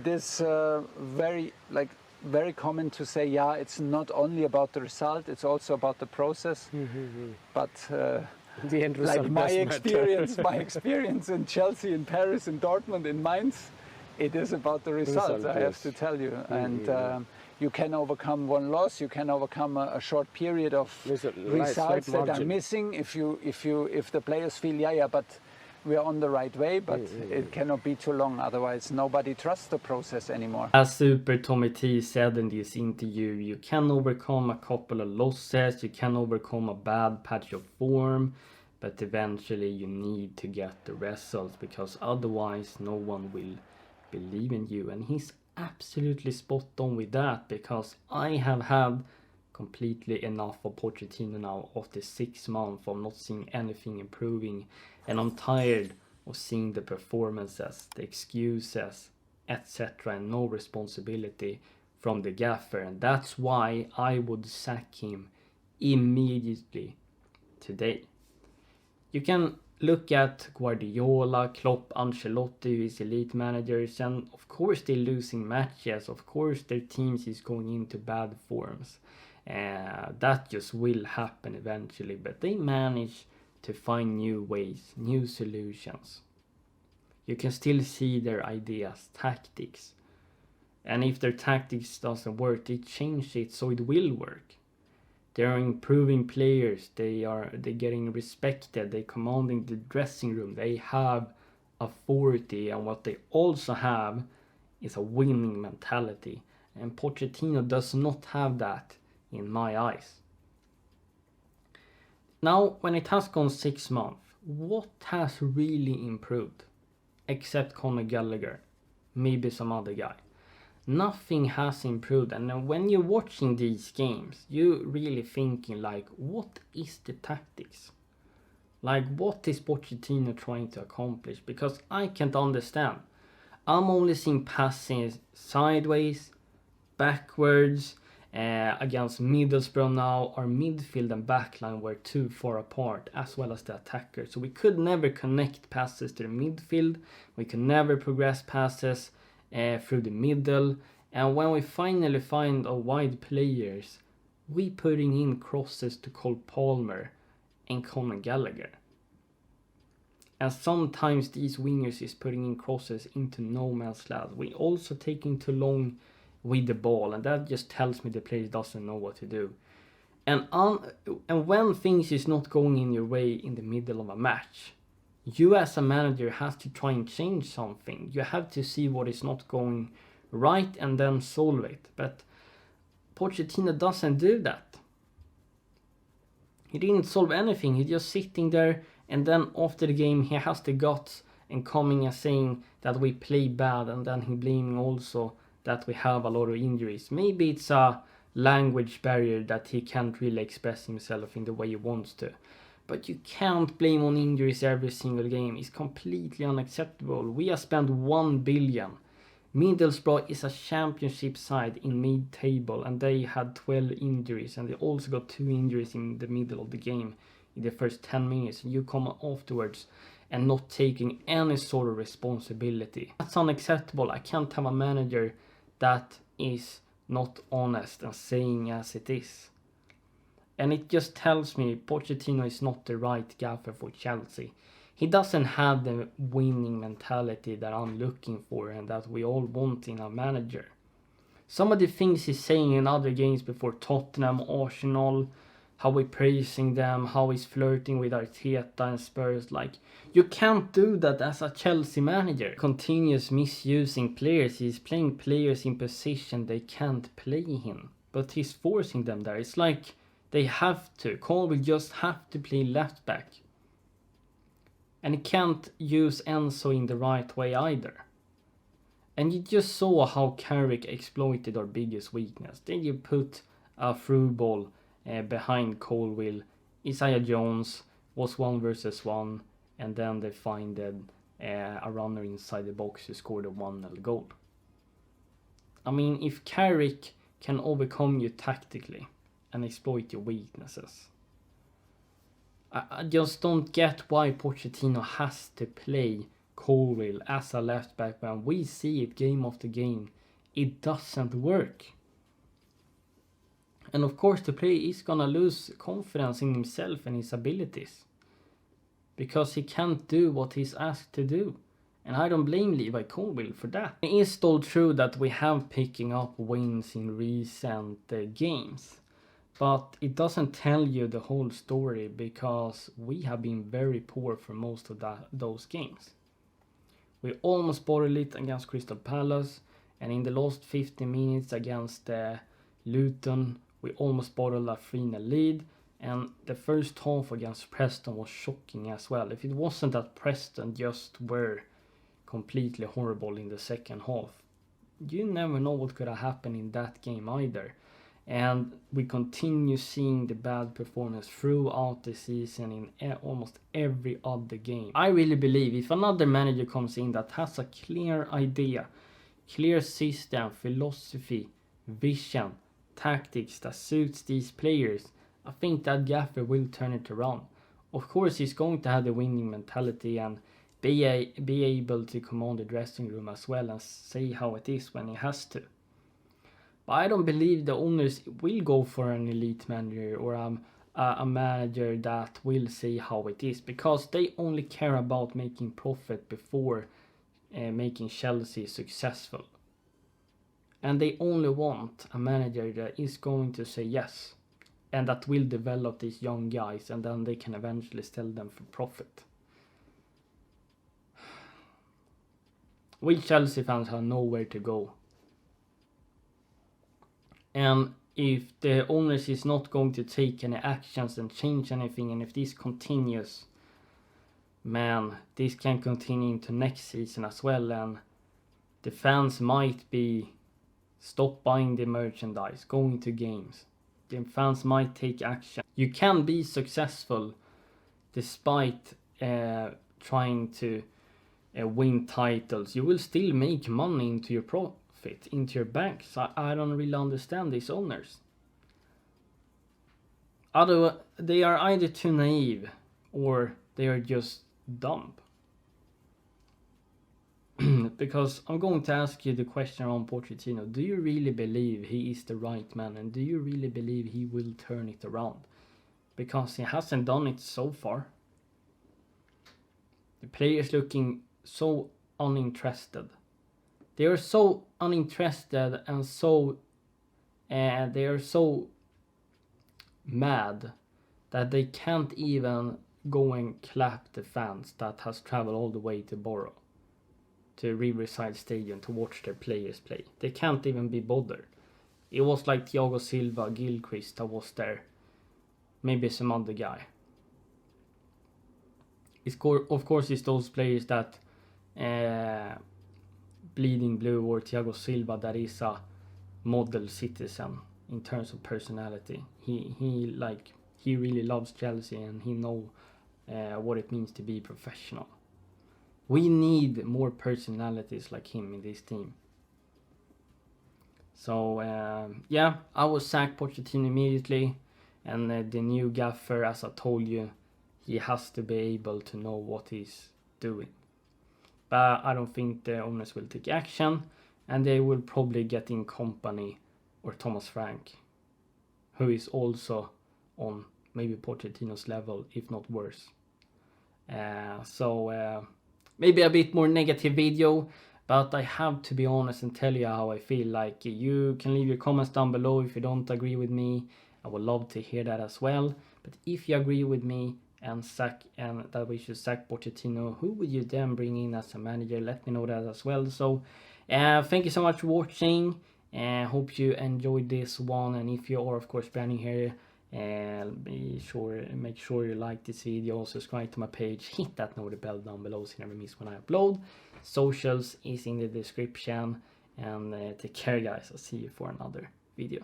It is very common to say, yeah, it's not only about the result, it's also about the process. But the end result, like my experience in Chelsea, in Paris, in Dortmund, in Mainz, it is about the results. I have to tell you. And you can overcome one loss. You can overcome a short period of results that are missing if the players feel, yeah, but we are on the right way, but it cannot be too long, otherwise nobody trusts the process anymore. As Super Tommy T said in this interview, you can overcome a couple of losses, you can overcome a bad patch of form, but eventually you need to get the results, because otherwise no one will believe in you. And he's absolutely spot on with that, because I have had completely enough of Pochettino now after 6 months of not seeing anything improving, and I'm tired of seeing the performances, the excuses, etc., and no responsibility from the gaffer. And that's why I would sack him immediately today. You can look at Guardiola, Klopp, Ancelotti, his elite managers, and of course they're losing matches, of course their teams is going into bad forms. That just will happen eventually, but they manage to find new ways, new solutions. You can still see their ideas, tactics, and if their tactics doesn't work, they change it so it will work. They're improving players, they're getting respected, they're commanding the dressing room, they have authority, and what they also have is a winning mentality, and Pochettino does not have that in my eyes. Now, when it has gone 6 months, what has really improved? Except Conor Gallagher, maybe some other guy. Nothing has improved, and when you're watching these games, you're really thinking like, what is the tactics? Like, what is Pochettino trying to accomplish? Because I can't understand. I'm only seeing passes sideways, backwards. Against Middlesbrough now, our midfield and backline were too far apart, as well as the attacker. So we could never connect passes to the midfield. We could never progress passes through the middle. And when we finally find our wide players, we putting in crosses to Cole Palmer and Conor Gallagher. And sometimes these wingers is putting in crosses into no man's land. We also taking too long with the ball, and that just tells me the player doesn't know what to do. And when things is not going in your way in the middle of a match, you as a manager have to try and change something. You have to see what is not going right and then solve it. But Pochettino doesn't do that. He didn't solve anything. He's just sitting there, and then after the game he has the guts and coming and saying that we play bad, and then he blaming also that we have a lot of injuries. Maybe it's a language barrier that he can't really express himself in the way he wants to. But you can't blame on injuries every single game. It's completely unacceptable. We have spent 1 billion. Middlesbrough is a championship side in mid-table, and they had 12 injuries, and they also got 2 injuries in the middle of the game in the first 10 minutes. And you come afterwards and not taking any sort of responsibility. That's unacceptable. I can't have a manager that is not honest and saying as it is. And it just tells me Pochettino is not the right gaffer for Chelsea. He doesn't have the winning mentality that I'm looking for and that we all want in a manager. Some of the things he's saying in other games before Tottenham, Arsenal, how we're praising them, how he's flirting with Arteta and Spurs. Like, you can't do that as a Chelsea manager. Continuous misusing players. He's playing players in position they can't play in, but he's forcing them there. It's like they have to. Cole will just have to play left back. And he can't use Enzo in the right way either. And you just saw how Carrick exploited our biggest weakness. Then you put a through ball behind Colwill. Isaiah Jones was 1 versus 1, and then they find a runner inside the box who scored a 1-0 goal. I mean, if Carrick can overcome you tactically and exploit your weaknesses, I just don't get why Pochettino has to play Colville as a left back, when we see it game after game, it doesn't work. And of course the player is gonna lose confidence in himself and his abilities, because he can't do what he's asked to do. And I don't blame Levi Colville for that. It is still true that we have picking up wins in recent games, but it doesn't tell you the whole story, because we have been very poor for most of those games. We almost bottled it against Crystal Palace, and in the last 15 minutes against Luton, we almost bottled a 3-0 lead. And the first half against Preston was shocking as well. If it wasn't that Preston just were completely horrible in the second half, you never know what could have happened in that game either. And we continue seeing the bad performance throughout the season in almost every other game. I really believe if another manager comes in that has a clear idea, clear system, philosophy, vision, tactics that suits these players, I think that gaffer will turn it around. Of course, he's going to have the winning mentality and be able to command the dressing room as well and say how it is when he has to. But I don't believe the owners will go for an elite manager or a manager that will say how it is, because they only care about making profit before making Chelsea successful. And they only want a manager that is going to say yes, and that will develop these young guys, and then they can eventually sell them for profit. We Chelsea fans have nowhere to go. And if the owners is not going to take any actions and change anything, and if this continues, man, this can continue into next season as well, and the fans might be stop buying the merchandise, going to games. The fans might take action. You can be successful despite trying to win titles. You will still make money into your profit, into your banks. I don't really understand these owners. They are either too naive or they are just dumb. Because I'm going to ask you the question on Pochettino. Do you really believe he is the right man? And do you really believe he will turn it around? Because he hasn't done it so far. The players looking so uninterested. They are so uninterested and so they are so mad that they can't even go and clap the fans that has traveled all the way to Borough, to Riverside Stadium, to watch their players play. They can't even be bothered. It was like Thiago Silva, Gilchrist that was there. Maybe some other guy. Of course, it's those players that Bleeding Blue or Thiago Silva that is a model citizen in terms of personality. He really loves Chelsea and he knows what it means to be professional. We need more personalities like him in this team. So yeah, I will sack Pochettino immediately, and the new gaffer, as I told you, he has to be able to know what he's doing. But I don't think the owners will take action, and they will probably get in Company or Thomas Frank, who is also on maybe Pochettino's level, if not worse. So maybe a bit more negative video, but I have to be honest and tell you how I feel. Like, you can leave your comments down below if you don't agree with me. I would love to hear that as well. But if you agree with me and that we should sack Pochettino, who would you then bring in as a manager? Let me know that as well. So thank you so much for watching. Hope you enjoyed this one, and if you are of course brand new here, make sure you like this video, subscribe to my page, hit that notification bell down below so you never miss when I upload. Socials is in the description, and take care guys. I'll see you for another video.